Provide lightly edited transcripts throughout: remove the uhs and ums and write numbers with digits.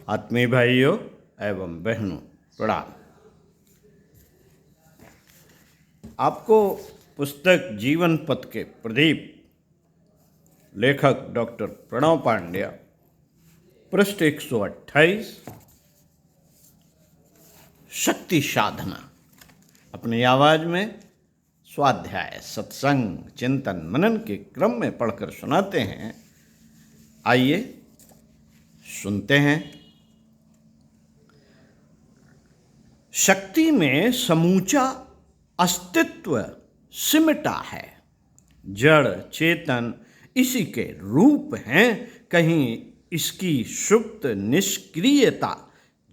आत्मीय भाइयों एवं बहनों प्रणाम। आपको पुस्तक जीवन पथ के प्रदीप लेखक डॉक्टर प्रणव पांड्या पृष्ठ 128 शक्ति साधना अपनी आवाज में स्वाध्याय सत्संग चिंतन मनन के क्रम में पढ़कर सुनाते हैं। आइए सुनते हैं। शक्ति में समूचा अस्तित्व सिमटा है, जड़ चेतन इसी के रूप हैं। कहीं इसकी सुप्त निष्क्रियता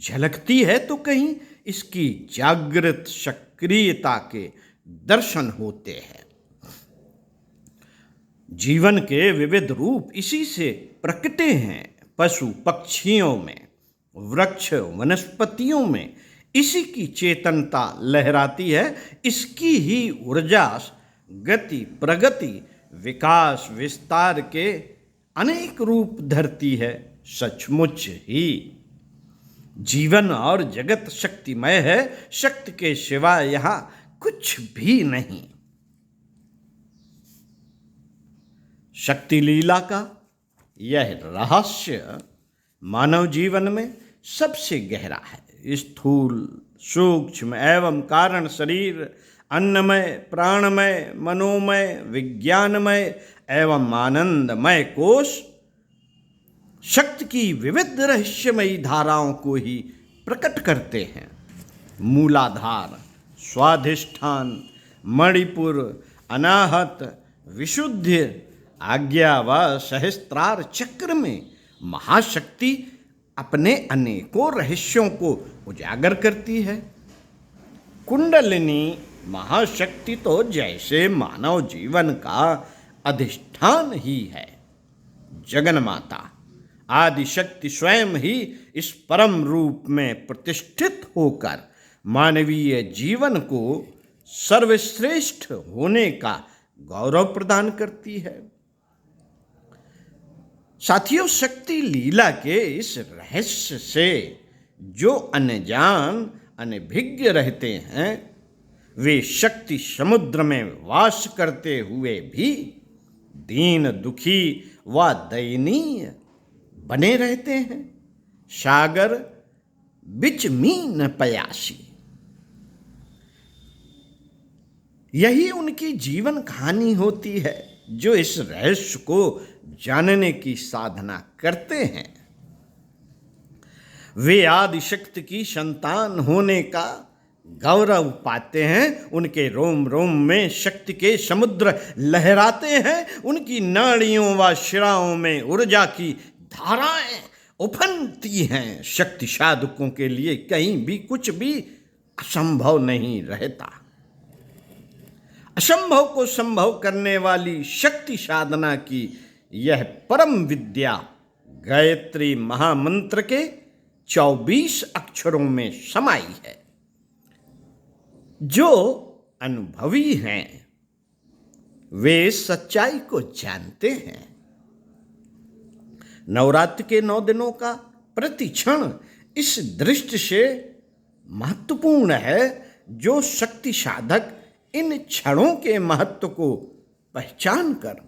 झलकती है तो कहीं इसकी जागृत सक्रियता के दर्शन होते हैं। जीवन के विविध रूप इसी से प्रकटे हैं। पशु पक्षियों में, वृक्ष वनस्पतियों में इसी की चेतनता लहराती है। इसकी ही ऊर्जा गति प्रगति विकास विस्तार के अनेक रूप धरती है। सचमुच ही जीवन और जगत शक्तिमय है। शक्ति के सिवा यहाँ कुछ भी नहीं। शक्ति लीला का यह रहस्य मानव जीवन में सबसे गहरा है। स्थूल सूक्ष्म एवं कारण शरीर, अन्नमय प्राणमय मनोमय विज्ञानमय एवं आनंदमय कोश शक्ति की विविध रहस्यमयी धाराओं को ही प्रकट करते हैं। मूलाधार, स्वाधिष्ठान, मणिपुर, अनाहत, विशुद्ध, आज्ञा व सहस्त्रार चक्र में महाशक्ति अपने अनेकों रहस्यों को उजागर करती है। कुंडलिनी महाशक्ति तो जैसे मानव जीवन का अधिष्ठान ही है। जगन माता आदि शक्ति स्वयं ही इस परम रूप में प्रतिष्ठित होकर मानवीय जीवन को सर्वश्रेष्ठ होने का गौरव प्रदान करती है। साथियों, शक्ति लीला के इस रहस्य से जो अनजान अनभिज्ञ रहते हैं, वे शक्ति समुद्र में वास करते हुए भी दीन दुखी व दयनीय बने रहते हैं। सागर बिच मीन पयासी, यही उनकी जीवन कहानी होती है। जो इस रहस्य को जानने की साधना करते हैं, वे आदि शक्ति की संतान होने का गौरव पाते हैं। उनके रोम रोम में शक्ति के समुद्र लहराते हैं। उनकी नाड़ियों व शिराओं में ऊर्जा की धाराएं उफनती हैं। शक्ति साधकों के लिए कहीं भी कुछ भी असंभव नहीं रहता। असंभव को संभव करने वाली शक्ति साधना की यह परम विद्या गायत्री महामंत्र के 24 अक्षरों में समाई है। जो अनुभवी हैं वे सच्चाई को जानते हैं। नवरात्र के 9 दिनों का प्रति क्षण इस दृष्टि से महत्वपूर्ण है। जो शक्ति साधक इन क्षणों के महत्व को पहचान कर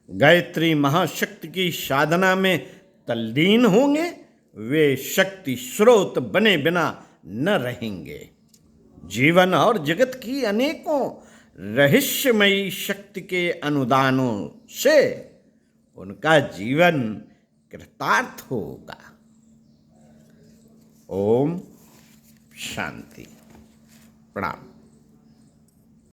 गायत्री महाशक्ति की साधना में तल्लीन होंगे, वे शक्ति स्रोत बने बिना न रहेंगे। जीवन और जगत की अनेकों रहस्यमयी शक्ति के अनुदानों से उनका जीवन कृतार्थ होगा। ओम शांति। प्रणाम।